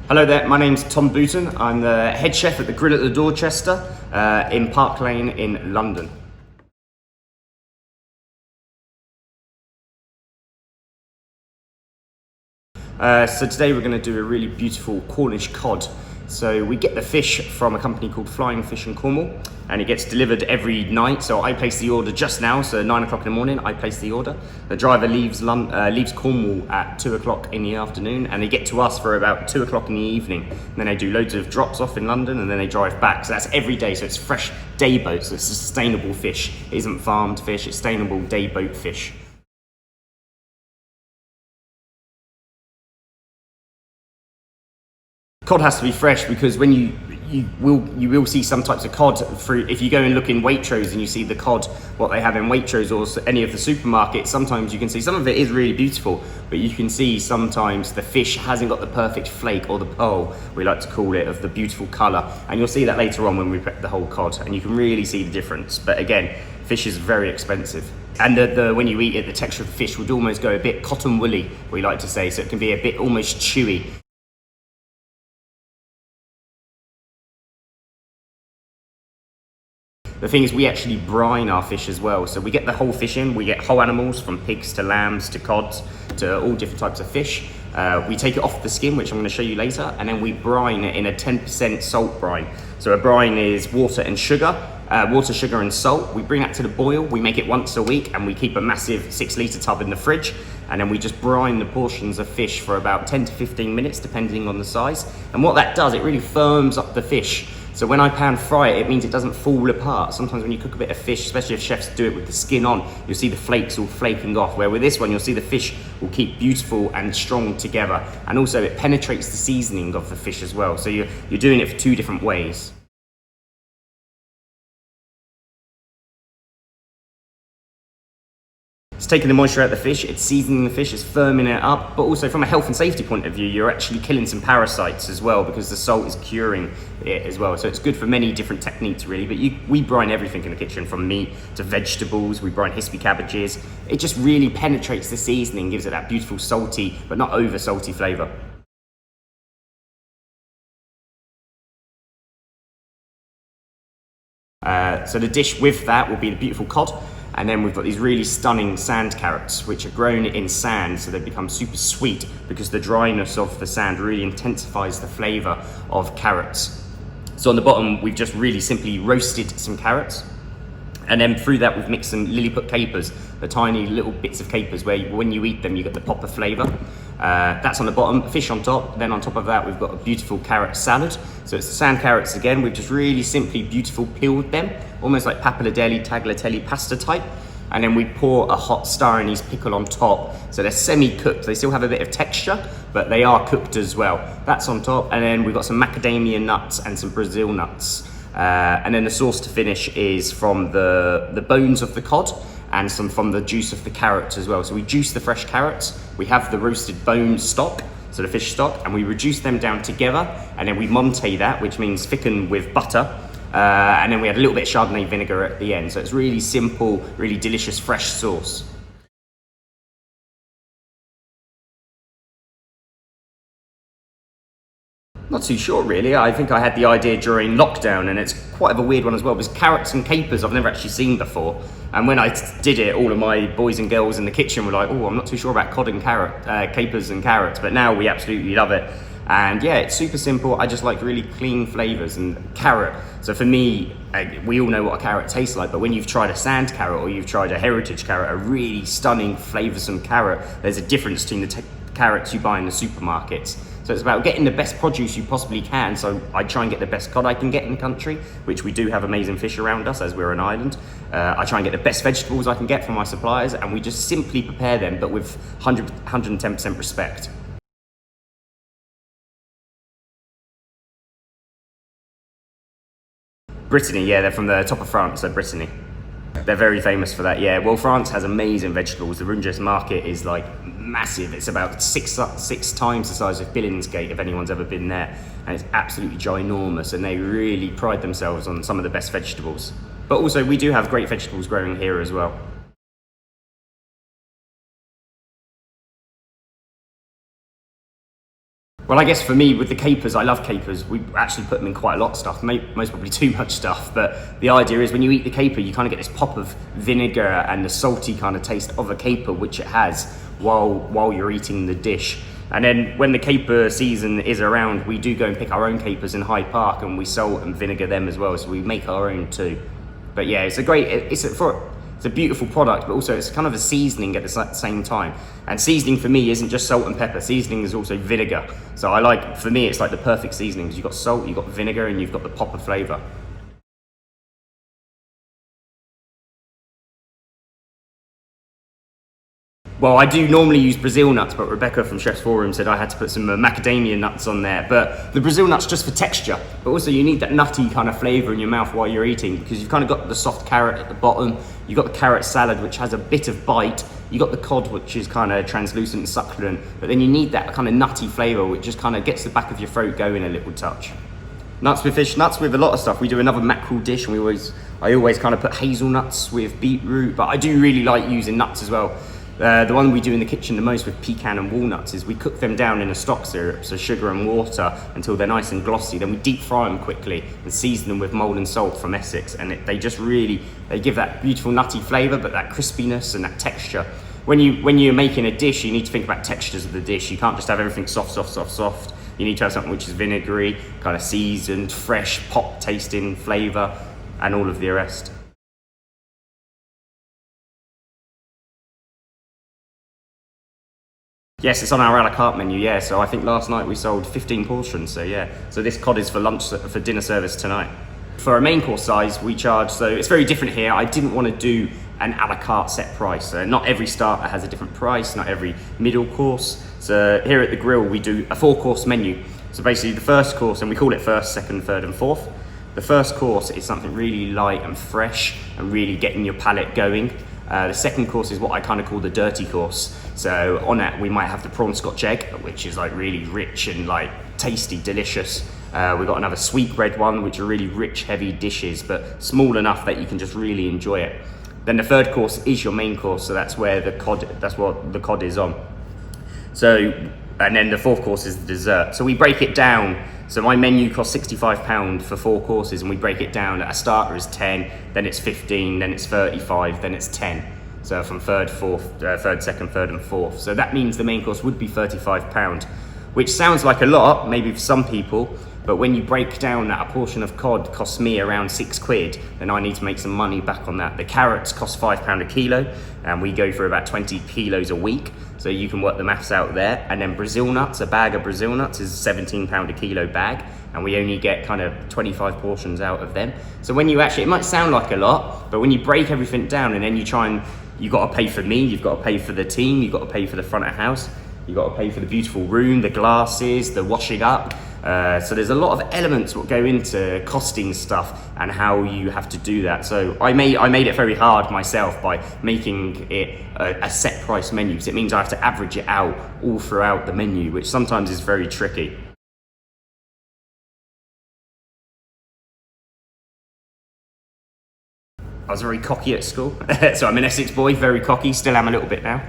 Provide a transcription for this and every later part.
Hello there, my name's Tom Booton. I'm the head chef at the Grill at the Dorchester in Park Lane in London. So today we're going to do a really beautiful Cornish cod. So we get the fish from a company called Flying Fish in Cornwall, and it gets delivered every night. So I place the order just now, so 9 o'clock in the morning, I place the order. The driver leaves Cornwall at 2 o'clock in the afternoon, and they get to us for about 2 o'clock in the evening. And then they do loads of drops off in London, and then they drive back. So that's every day, so it's fresh day boat, so it's sustainable fish. It isn't farmed fish, it's sustainable day boat fish. Cod has to be fresh because when you will see some types of cod through, if you go and look in Waitrose and you see the cod, what they have in Waitrose or any of the supermarkets, sometimes you can see some of it is really beautiful, but you can see sometimes the fish hasn't got the perfect flake or the pearl, we like to call it, of the beautiful colour. And you'll see that later on when we prep the whole cod, and you can really see the difference. But again, fish is very expensive. And when you eat it, the texture of the fish would almost go a bit cotton woolly, we like to say, so it can be a bit almost chewy. The thing is, we actually brine our fish as well. So we get the whole fish in, we get whole animals from pigs to lambs to cods to all different types of fish. We take it off the skin, which I'm going to show you later, and then we brine it in a 10% salt brine. So a brine is water and sugar, sugar and salt. We bring that to the boil, we make it once a week, and we keep a massive 6-litre tub in the fridge. And then we just brine the portions of fish for about 10 to 15 minutes, depending on the size. And what that does, it really firms up the fish. So when I pan fry it, it means it doesn't fall apart. Sometimes when you cook a bit of fish, especially if chefs do it with the skin on, you'll see the flakes all flaking off, where with this one, you'll see the fish will keep beautiful and strong together. And also it penetrates the seasoning of the fish as well. So you're doing it for 2 different ways. It's taking the moisture out of the fish, it's seasoning the fish, it's firming it up, but also from a health and safety point of view, you're actually killing some parasites as well, because the salt is curing it as well. So it's good for many different techniques really, but we brine everything in the kitchen, from meat to vegetables. We brine hispy cabbages. It just really penetrates the seasoning, gives it that beautiful salty, but not over salty flavour. So the dish with that will be the beautiful cod. And then we've got these really stunning sand carrots, which are grown in sand, so they become super sweet because the dryness of the sand really intensifies the flavour of carrots. So on the bottom, we've just really simply roasted some carrots. And then through that, we've mixed some Lilliput capers, the tiny little bits of capers where when you eat them, you get the pop of flavour. That's on the bottom, fish on top. Then on top of that, we've got a beautiful carrot salad. So it's the sand carrots again. We've just really simply beautiful peeled them, almost like pappardelle, tagliatelle pasta type. And then we pour a hot star anise pickle on top. So they're semi-cooked. They still have a bit of texture, but they are cooked as well. That's on top. And then we've got some macadamia nuts and some Brazil nuts. And then the sauce to finish is from the bones of the cod and some from the juice of the carrots as well. So we juice the fresh carrots, we have the roasted bone stock, so the fish stock, and we reduce them down together, and then we monte that, which means thicken with butter, and then we add a little bit of Chardonnay vinegar at the end. So it's really simple, really delicious fresh sauce. Not too sure really. I think I had the idea during lockdown, and it's quite of a weird one as well, because carrots and capers I've never actually seen before. And when I did it, all of my boys and girls in the kitchen were like, oh, I'm not too sure about cod and capers and carrots, but now we absolutely love it. And yeah, it's super simple. I just like really clean flavours and carrot. So for me, we all know what a carrot tastes like, but when you've tried a sand carrot or you've tried a heritage carrot, a really stunning flavoursome carrot, there's a difference between the carrots you buy in the supermarkets. So it's about getting the best produce you possibly can. So I try and get the best cod I can get in the country, which we do have amazing fish around us as we're an island. I try and get the best vegetables I can get from my suppliers, and we just simply prepare them, but with 110% respect. Brittany, yeah, they're from the top of France, so Brittany. They're very famous for that, yeah. Well, France has amazing vegetables. The Runges market is like massive. It's about six times the size of Billingsgate, if anyone's ever been there. And it's absolutely ginormous, and they really pride themselves on some of the best vegetables. But also, we do have great vegetables growing here as well. Well, I guess for me, with the capers, I love capers. We actually put them in quite a lot of stuff, most probably too much stuff. But the idea is when you eat the caper, you kind of get this pop of vinegar and the salty kind of taste of a caper, which it has, while you're eating the dish. And then when the caper season is around, we do go and pick our own capers in Hyde Park, and we salt and vinegar them as well. So we make our own too. But yeah, it's a beautiful product, but also it's kind of a seasoning at the same time. And seasoning for me isn't just salt and pepper. Seasoning is also vinegar. So for me, it's like the perfect seasoning, because you've got salt, you've got vinegar, and you've got the pop of flavor. Well, I do normally use Brazil nuts, but Rebecca from Chef's Forum said I had to put some macadamia nuts on there. But the Brazil nuts just for texture, but also you need that nutty kind of flavor in your mouth while you're eating, because you've kind of got the soft carrot at the bottom, you've got the carrot salad, which has a bit of bite, you've got the cod, which is kind of translucent and succulent, but then you need that kind of nutty flavor, which just kind of gets the back of your throat going a little touch. Nuts with fish, nuts with a lot of stuff. We do another mackerel dish, and I always kind of put hazelnuts with beetroot, but I do really like using nuts as well. The one we do in the kitchen the most with pecan and walnuts is we cook them down in a stock syrup, so sugar and water, until they're nice and glossy. Then we deep fry them quickly and season them with malt and salt from Essex, and they give that beautiful nutty flavour, but that crispiness and that texture. When you're making a dish, you need to think about textures of the dish. You can't just have everything soft. You need to have something which is vinegary, kind of seasoned, fresh, pop tasting flavour, and all of the rest. Yes, it's on our a la carte menu, yeah. So I think last night we sold 15 portions, so yeah. So this cod is for dinner service tonight. For a main course size, we charge, so it's very different here. I didn't want to do an a la carte set price. So not every starter has a different price, not every middle course. So here at the grill, we do a 4-course menu. So basically the first course, and we call it first, second, third and fourth. The first course is something really light and fresh and really getting your palate going. The second course is what I kind of call the dirty course. So on that, we might have the prawn scotch egg, which is like really rich and like tasty, delicious. We've got another sweetbread one, which are really rich, heavy dishes, but small enough that you can just really enjoy it. Then the third course is your main course, so that's what the cod is on. So, and then the fourth course is the dessert. So we break it down. So my menu costs £65 for 4 courses, and we break it down. A starter is 10, then it's 15, then it's 35, then it's 10. So from third, second, third and fourth. So that means the main course would be £35, which sounds like a lot, maybe for some people, but when you break down that a portion of cod costs me around £6, then I need to make some money back on that. The carrots cost £5 a kilo, and we go for about 20 kilos a week. So you can work the maths out there. And then Brazil nuts, a bag of Brazil nuts is £17 a kilo bag, and we only get kind of 25 portions out of them. So when you it might sound like a lot, but when you break everything down and then you got to pay for me, you've got to pay for the team, you've got to pay for the front of house, you've got to pay for the beautiful room, the glasses, the washing up. So there's a lot of elements that go into costing stuff and how you have to do that. So I made it very hard myself by making it a set price menu, because it means I have to average it out all throughout the menu, which sometimes is very tricky. I was very cocky at school. So I'm an Essex boy, very cocky, still am a little bit now.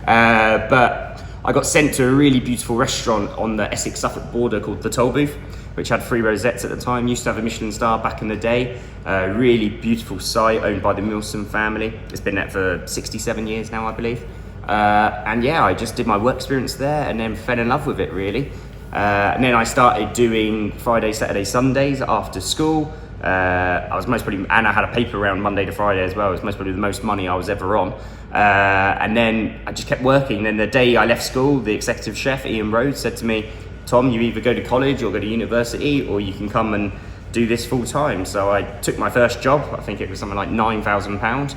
But I got sent to a really beautiful restaurant on the Essex-Suffolk border called The Toll Booth, which had 3 rosettes at the time, used to have a Michelin star back in the day. Really beautiful site owned by the Milson family. It's been there for 67 years now, I believe. And yeah, I just did my work experience there and then fell in love with it, really. And then I started doing Friday, Saturday, Sundays after school. I was most probably, and I had a paper round Monday to Friday as well. It was most probably the most money I was ever on. And then I just kept working. Then the day I left school, the executive chef, Ian Rhodes, said to me, Tom, you either go to college or go to university, or you can come and do this full time. So I took my first job. I think it was something like £9,000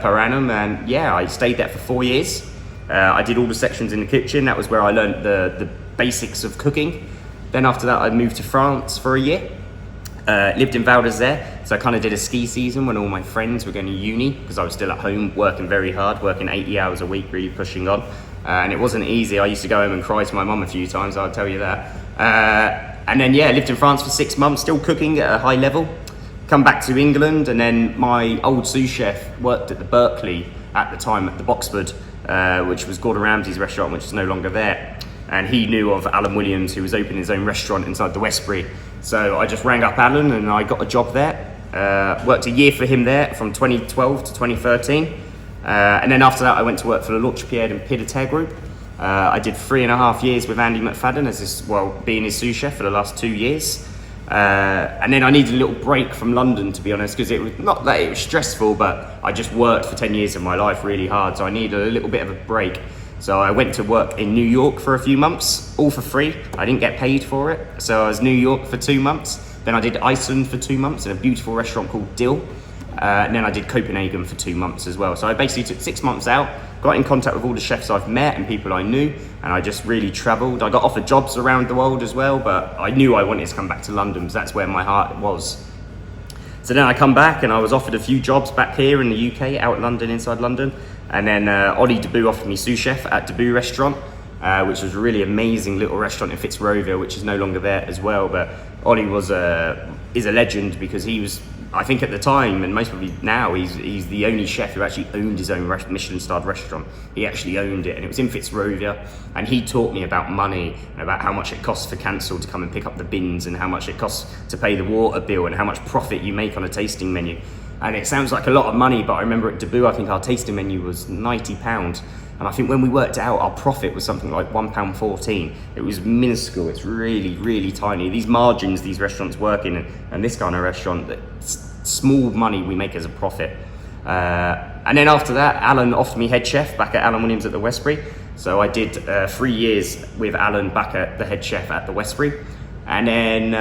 per annum. And yeah, I stayed there for 4 years. I did all the sections in the kitchen. That was where I learned the basics of cooking. Then after that, I moved to France for a year. Lived in Val d'Isère, so I kind of did a ski season when all my friends were going to uni, because I was still at home working very hard, working 80 hours a week, really pushing on. And it wasn't easy. I used to go home and cry to my mum a few times, I'll tell you that. And then, yeah, lived in France for 6 months, still cooking at a high level. Come back to England, and then my old sous chef worked at the Berkeley at the time, at the Boxford, which was Gordon Ramsay's restaurant, which is no longer there. and he knew of Alan Williams, who was opening his own restaurant inside the Westbury. So I just rang up Alan and I got a job there. Worked a year for him there from 2012 to 2013. And then after that, I went to work for the Lorchpied and Pied Group. I did 3.5 years with Andy McFadden being his sous chef for the last 2 years. And then I needed a little break from London, to be honest, because it was not that it was stressful, but I just worked for 10 years of my life really hard, so I needed a little bit of a break. So I went to work in New York for a few months, all for free. I didn't get paid for it. So I was New York for 2 months. Then I did Iceland for 2 months in a beautiful restaurant called Dill. And then I did Copenhagen for 2 months as well. So I basically took 6 months out, got in contact with all the chefs I've met and people I knew, and I just really traveled. I got offered jobs around the world as well, but I knew I wanted to come back to London because that's where my heart was. So then I come back and I was offered a few jobs back here in the UK, out London, inside London. And then Ollie Deboo offered me sous chef at Deboo Restaurant, which was a really amazing little restaurant in Fitzrovia, which is no longer there as well. But Ollie is a legend because he was, I think at the time, and most probably now, he's the only chef who actually owned his own Michelin-starred restaurant. He actually owned it, and it was in Fitzrovia. And he taught me about money and about how much it costs for Cancel to come and pick up the bins, and how much it costs to pay the water bill, and how much profit you make on a tasting menu. And it sounds like a lot of money, but I remember at Deboo, I think our tasting menu was £90. And I think when we worked it out, our profit was something like £1.14. It was minuscule. It's really, really tiny. These margins these restaurants work in, and this kind of restaurant, that small money we make as a profit. And then after that, Alan offered me head chef back at Alan Williams at the Westbury. So I did 3 years with Alan back at the head chef at the Westbury. And then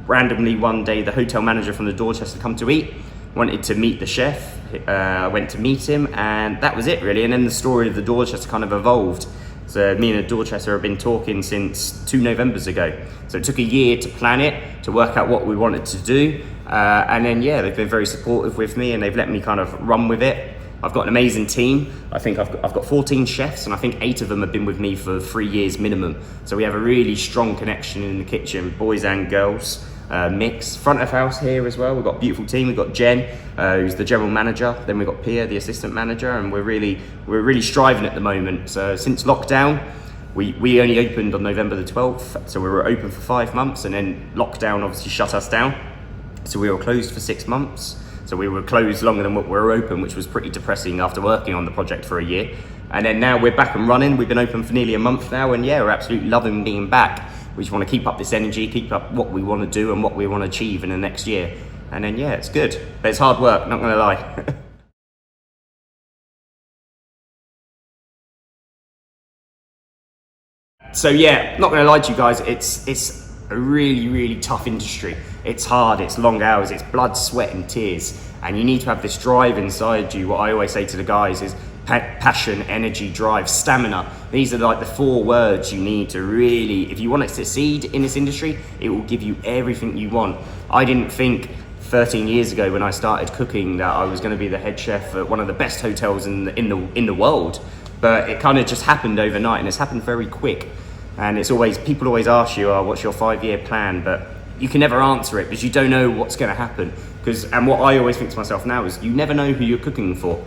randomly one day, the hotel manager from the Dorchester come to eat, wanted to meet the chef. I went to meet him, and that was it really. And then the story of the Dorchester kind of evolved. So me and the Dorchester have been talking since 2 Novembers ago. So it took a year to plan it, to work out what we wanted to do. And then, yeah, they've been very supportive with me, and they've let me kind of run with it. I've got an amazing team. I think I've got 14 chefs, and I think 8 of them have been with me for 3 years minimum. So we have a really strong connection in the kitchen, boys and girls. Mix. Front of house here as well, we've got a beautiful team. We've got Jen, who's the general manager, then we've got Pia, the assistant manager, and we're really striving at the moment. So since lockdown, we only opened on November the 12th, so we were open for 5 months, and then lockdown obviously shut us down, so we were closed for 6 months. So we were closed longer than what we were open, which was pretty depressing after working on the project for a year. And then now we're back and running. We've been open for nearly a month now, and yeah, we're absolutely loving being back. We just want to keep up this energy, keep up what we want to do and what we want to achieve in the next year. And then, yeah, it's good. But it's hard work, not going to lie. So, yeah, not going to lie to you guys, it's a really, really tough industry. It's hard, it's long hours, it's blood, sweat and tears. And you need to have this drive inside you. What I always say to the guys is, passion, energy, drive, stamina. These are like the 4 words you need to really, if you want to succeed in this industry, it will give you everything you want. I didn't think 13 years ago when I started cooking that I was going to be the head chef at one of the best hotels in the world, but it kind of just happened overnight, and it's happened very quick. And it's always, people always ask you, what's your 5-year plan? But you can never answer it because you don't know what's going to happen. And what I always think to myself now is, you never know who you're cooking for.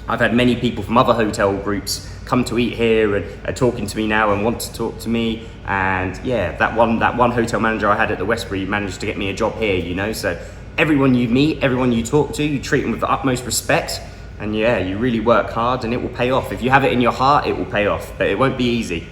I've had many people from other hotel groups come to eat here and are talking to me now and want to talk to me. And yeah, that one hotel manager I had at the Westbury managed to get me a job here, you know. So everyone you meet, everyone you talk to, you treat them with the utmost respect. And yeah, you really work hard and it will pay off. If you have it in your heart, it will pay off, but it won't be easy.